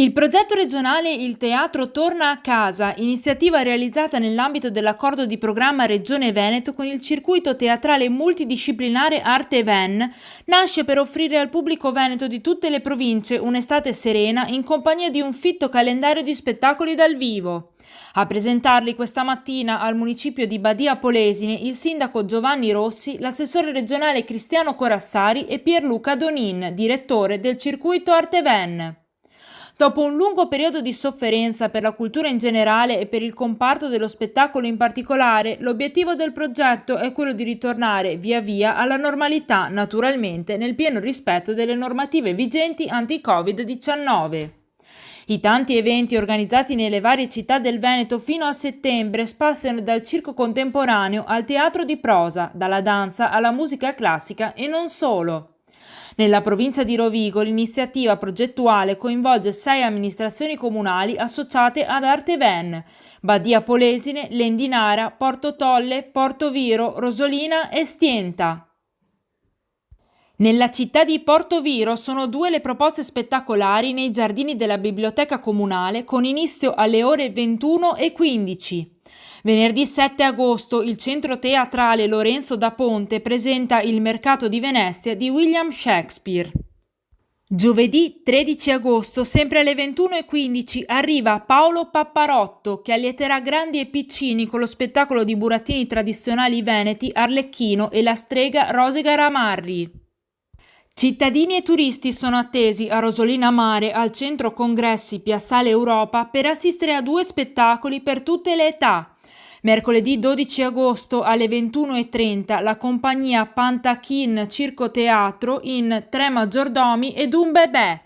Il progetto regionale Il Teatro Torna a Casa, iniziativa realizzata nell'ambito dell'accordo di programma Regione Veneto con il circuito teatrale multidisciplinare Arte Ven, nasce per offrire al pubblico veneto di tutte le province un'estate serena in compagnia di un fitto calendario di spettacoli dal vivo. A presentarli questa mattina al municipio di Badia Polesine il sindaco Giovanni Rossi, l'assessore regionale Cristiano Corazzari e Pierluca Donin, direttore del circuito Arte Ven. Dopo un lungo periodo di sofferenza per la cultura in generale e per il comparto dello spettacolo in particolare, l'obiettivo del progetto è quello di ritornare via via alla normalità, naturalmente nel pieno rispetto delle normative vigenti anti-Covid-19. I tanti eventi organizzati nelle varie città del Veneto fino a settembre spaziano dal circo contemporaneo al teatro di prosa, dalla danza alla musica classica e non solo. Nella provincia di Rovigo l'iniziativa progettuale coinvolge 6 amministrazioni comunali associate ad Arte Ven: Badia Polesine, Lendinara, Porto Tolle, Porto Viro, Rosolina e Stienta. Nella città di Porto Viro sono 2 le proposte spettacolari nei giardini della biblioteca comunale con inizio alle ore 21:15. Venerdì 7 agosto il centro teatrale Lorenzo da Ponte presenta Il mercato di Venezia di William Shakespeare. Giovedì 13 agosto, sempre alle 21:15, arriva Paolo Papparotto, che allieterà grandi e piccini con lo spettacolo di burattini tradizionali veneti Arlecchino e la strega Rosica Ramarri. Cittadini e turisti sono attesi a Rosolina Mare, al centro congressi Piazzale Europa, per assistere a 2 spettacoli per tutte le età. Mercoledì 12 agosto alle 21:30 la compagnia Pantachin Circo Teatro in 3 maggiordomi ed un bebè.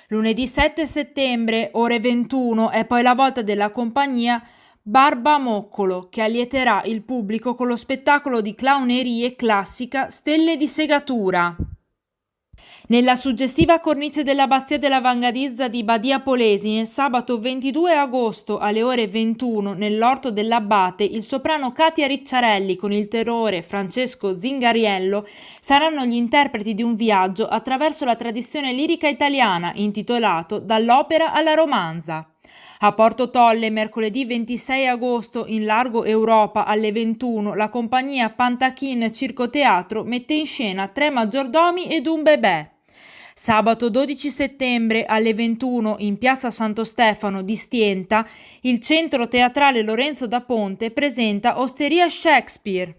Lunedì 7 settembre, ore 21, è poi la volta della compagnia Barbamoccolo, che allieterà il pubblico con lo spettacolo di clownerie classica Stelle di segatura. Nella suggestiva cornice dell'Abbazia della Vangadizza di Badia Polesine, sabato 22 agosto alle ore 21, nell'orto dell'Abate, il soprano Katia Ricciarelli con il tenore Francesco Zingariello saranno gli interpreti di un viaggio attraverso la tradizione lirica italiana, intitolato Dall'opera alla romanza. A Porto Tolle, mercoledì 26 agosto, in Largo Europa alle 21, la compagnia Pantachin Circo Teatro mette in scena 3 maggiordomi ed un bebè. Sabato 12 settembre alle 21 in piazza Santo Stefano di Stienta, il centro teatrale Lorenzo da Ponte presenta Osteria Shakespeare.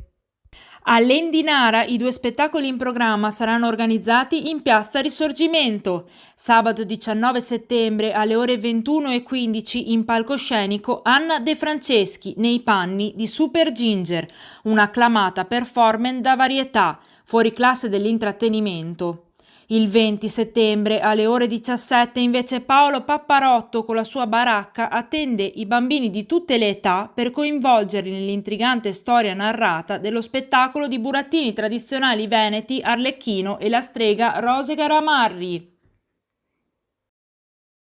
A Lendinara i 2 spettacoli in programma saranno organizzati in piazza Risorgimento. Sabato 19 settembre alle ore 21:15 in palcoscenico Anna De Franceschi nei panni di Super Ginger, un'acclamata performance da varietà, fuori classe dell'intrattenimento. Il 20 settembre alle ore 17 invece Paolo Papparotto con la sua baracca attende i bambini di tutte le età per coinvolgerli nell'intrigante storia narrata dello spettacolo di burattini tradizionali veneti Arlecchino e la strega Rosica Ramarri.